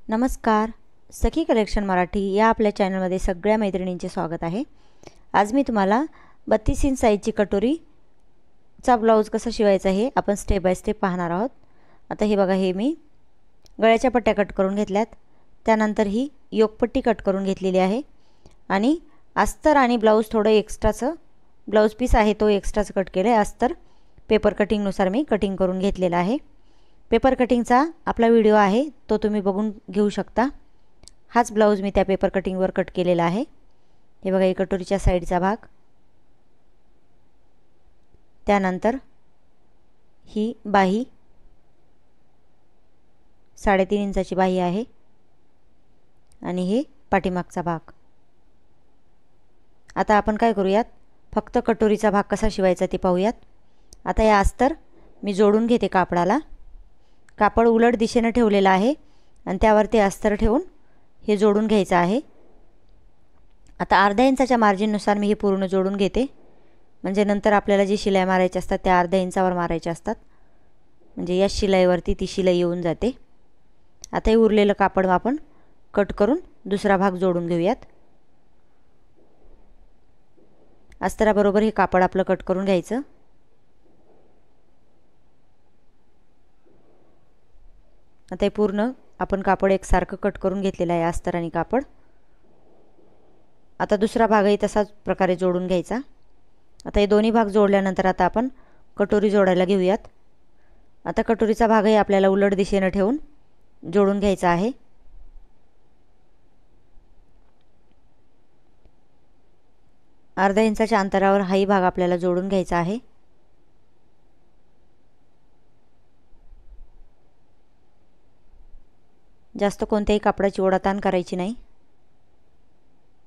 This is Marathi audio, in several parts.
नमस्कार. सखी कलेक्शन मराठी या आपल्या चॅनलमध्ये सगळ्या मैत्रिणींचे स्वागत आहे. आज मी तुम्हाला 32 इंच साईजची कटोरीचा ब्लाऊज कसा शिवायचा हे आपण स्टेप बाय स्टेप पाहणार आहोत. आता हे बघा, हे मी गळ्याच्या पट्ट्या कट करून घेतल्यात. त्यानंतर ही योकपट्टी कट करून घेतलेली आहे आणि अस्तर आणि ब्लाऊज थोडं एक्स्ट्राचं ब्लाऊज पीस आहे तो एक्स्ट्राचं कट केलं आहे. अस्तर पेपर कटिंगनुसार मी कटिंग करून घेतलेला आहे. पेपर कटिंगचा आपला व्हिडिओ आहे तो तुम्ही बघून घेऊ शकता. हाच ब्लाऊज मी त्या पेपर कटिंगवर कट केलेला आहे. हे बघा, ही कटोरीच्या साईडचा भाग, त्यानंतर ही बाही 3.5 इंचाची बाही आहे आणि हे पाठीमागचा भाग. आता आपण काय करूयात, फक्त कटोरीचा भाग कसा शिवायचा ते पाहूयात. आता या अस्तर मी जोडून घेते कापडाला. कापड उलट दिशेने ठेवलेला आहे आणि त्यावर ते अस्तर ठेवून हे जोडून घ्यायचं आहे. आता अर्ध्या इंचाच्या मार्जिननुसार मी हे पूर्ण जोडून घेते, म्हणजे नंतर आपल्याला जी शिलाई मारायची असतात त्या अर्ध्या इंचावर मारायच्या असतात, म्हणजे या शिलाईवरती ती शिलाई येऊन जाते. आता हे उरलेलं कापड आपण कट करून दुसरा भाग जोडून घेऊयात. अस्तराबरोबर हे कापड आपलं कट करून घ्यायचं. आता हे पूर्ण आपण कापड एकसारखं कट करून घेतलेलं आहे, अस्तर आणि कापड. आता दुसरा भागही तसाच प्रकारे जोडून घ्यायचा. आता हे दोन्ही भाग जोडल्यानंतर आता आपण कटोरी जोडायला घेऊयात. आता कटोरीचा भागही आपल्याला उलट दिशेने ठेवून जोडून घ्यायचा आहे. अर्ध्या इंचाच्या अंतरावर हाही भाग आपल्याला जोडून घ्यायचा आहे. जास्त कोणत्याही कापडाची ओढाताण करायची नाही.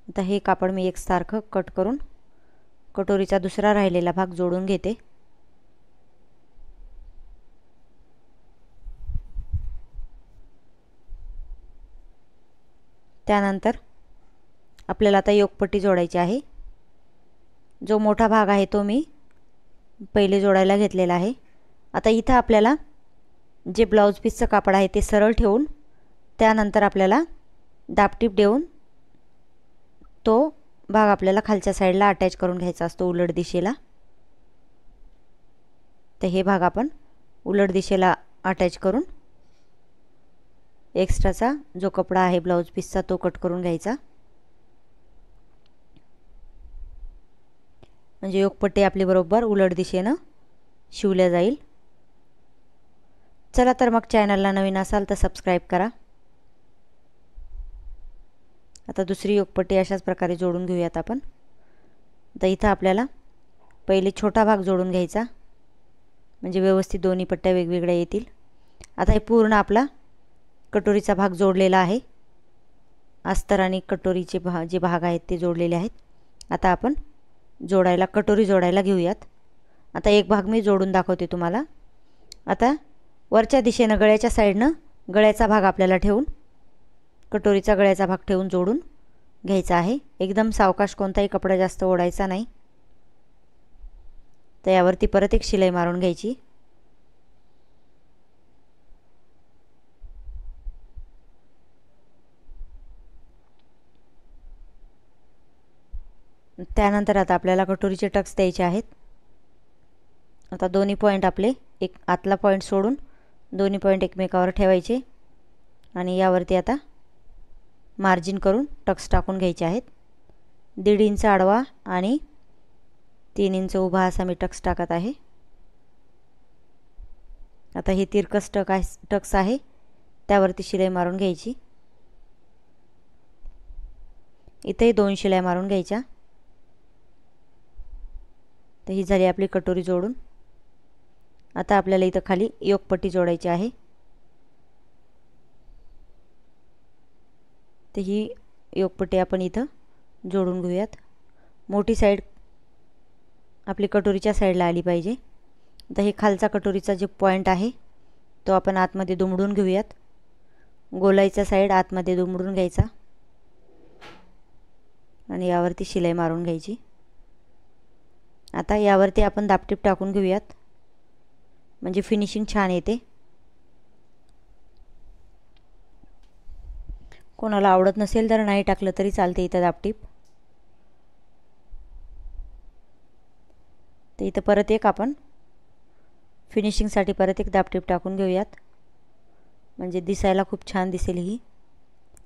आता हे कापड मी एकसारखं कट करून कटोरीचा दुसरा राहिलेला भाग जोडून घेते. त्यानंतर आपल्याला आता योकपट्टी जोडायची आहे. जो मोठा भाग आहे तो मी पहिले जोडायला घेतलेला आहे. आता इथं आपल्याला जे ब्लाऊज पीसचं कापड आहे ते सरळ ठेवून त्यानंतर आपल्याला दाबटीप देऊन तो भाग आपल्याला खालच्या साईडला अटॅच करून घ्यायचा असतो उलट दिशेला. तर हे भाग आपण उलट दिशेला अटॅच करून एक्स्ट्राचा जो कपडा आहे ब्लाऊज पीसचा तो कट करून घ्यायचा, म्हणजे योकपट्टी आपली बरोबर उलट दिशेनं शिवल्या जाईल. चला तर मग चॅनलला नवीन असाल तर सबस्क्राईब करा. आता दुसरी योकपट्टी अशाच प्रकारे जोडून घेऊयात आपण. आता इथं आपल्याला पहिले छोटा भाग जोडून घ्यायचा, म्हणजे व्यवस्थित दोन्ही पट्ट्या वेगवेगळ्या येतील. आता हे पूर्ण आपला कटोरीचा भाग जोडलेला आहे. अस्तर आणि कटोरीचे जे भाग आहेत ते जोडलेले आहेत. आता आपण कटोरी जोडायला घेऊयात. आता एक भाग मी जोडून दाखवते तुम्हाला. आता वरच्या दिशेनं गळ्याच्या साईडनं गळ्याचा भाग आपल्याला ठेवून कटोरीचा गळ्याचा भाग ठेवून जोडून घ्यायचा आहे. एकदम सावकाश, कोणताही कपडा जास्त ओढायचा नाही. तर यावरती परत एक शिलाई मारून घ्यायची. त्यानंतर आता आपल्याला कटोरीचे टक्स द्यायचे आहेत. आता दोन्ही पॉईंट आपले एक आतला पॉईंट सोडून दोन्ही पॉईंट एकमेकावर ठेवायचे आणि यावरती आता मार्जिन करून टक्स टाकून घ्यायचे आहेत. 1.5 इंच आडवा आणि 3 इंच उभा असा मी टक्स टाकत आहे. आता हे तिरकस टक्स आहे त्यावरती शिलाई मारून घ्यायची. इथेही 2 शिलाई मारून घ्यायच्या. तर ही झाली आपली कटोरी जोडून. आता आपल्याला इथं खाली योकपट्टी जोडायची आहे. तर ही योकपट्टी आपण इथं जोडून घेऊयात. मोठी साईड आपली कटोरीच्या साईडला आली पाहिजे. आता हे खालचा कटोरीचा जे पॉईंट आहे तो आपण आतमध्ये दुमडून घेऊयात. गोलाईचा साईड आतमध्ये दुमडून घ्यायचा आणि यावरती शिलाई मारून घ्यायची. आता यावरती आपण दाबटीप टाकून घेऊयात, म्हणजे फिनिशिंग छान येते. कोणाला आवडत नसेल तर नाही टाकलं तरी चालते इथं दापटीप. तर इथं परत एक आपण फिनिशिंगसाठी परत एक दापटीप टाकून घेऊयात, म्हणजे दिसायला खूप छान दिसेल ही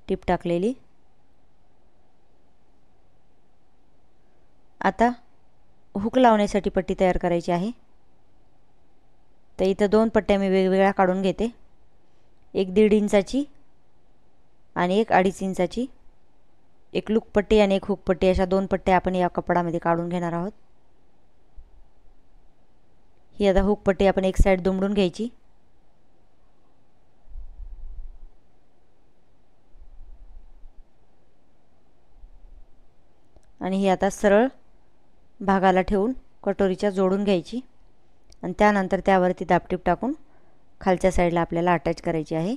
टीप टाकलेली. आता हुक लावण्यासाठी पट्टी तयार करायची आहे. तर इथं 2 पट्ट्या मी वेगवेगळ्या काढून घेते, एक 1.5 इंचाची आणि एक 2.5 इंचाची. एक लूक पट्टी आणि एक हुक पट्टी अशा 2 पट्ट्या आपण या कपडामध्ये काढून घेणार आहोत. ही आता हुक पट्टी आपण एक साइड दुमडून घ्यायची. आणि ही आता सरळ भागाला ठेवून कटोरीच्या जोडून घ्यायची आणि त्यानंतर त्यावरती दापटीप टाकून खालच्या साईडला आपल्याला अटॅच करायची आहे.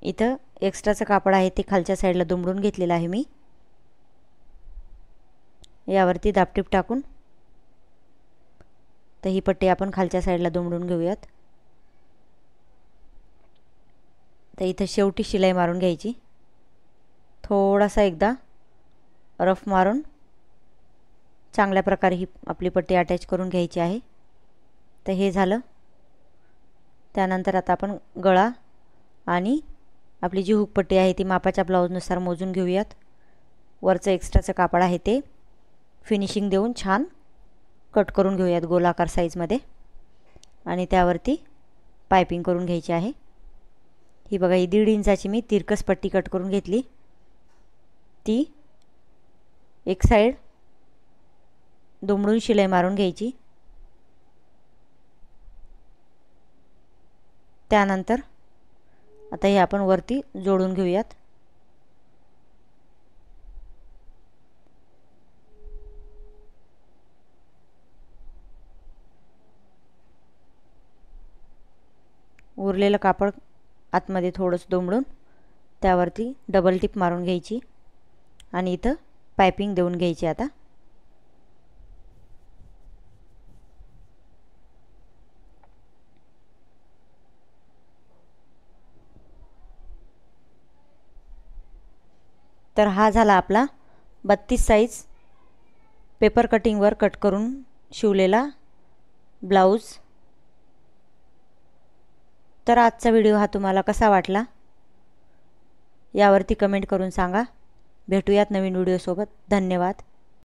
इथं एक्स्ट्राचं कापड आहे ते खालच्या साईडला दुमडून घेतलेलं आहे मी. यावरती दापटीप टाकून तर ही पट्टी आपण खालच्या साईडला दुमडून घेऊयात. तर इथं शेवटी शिलाई मारून घ्यायची, थोडासा एकदा रफ मारून चांगल्या प्रकारे ही आपली पट्टी अटॅच करून घ्यायची आहे. तर हे झालं. त्यानंतर आता आपण गळा आणि आपली जी हुक पट्टी आहे ती मापाच्या ब्लाऊजनुसार मोजून घेऊयात. वरचं एक्स्ट्राचं कापड आहे ते फिनिशिंग देऊन छान कट करून घेऊयात गोलाकार साईजमध्ये आणि त्यावरती पायपिंग करून घ्यायची आहे. ही बघा, ही 1.5 इंचाची मी तिरकस पट्टी कट करून घेतली. ती एक साईड दुमडून शिलाई मारून घ्यायची. त्यानंतर आता हे आपण वरती जोडून घेऊयात. उरलेलं कापड आतमध्ये थोडंसं दुमडून त्यावरती डबल टिप मारून घ्यायची आणि इथं पायपिंग देऊन घ्यायची. आता तर हा झाला आपला 32 साईज पेपर कटिंगवर कट करून शिवलेला ब्लाऊज. तर आजचा व्हिडिओ हा तुम्हाला कसा वाटला यावरती कमेंट करून सांगा. भेटूयात नवीन व्हिडिओसोबत. धन्यवाद.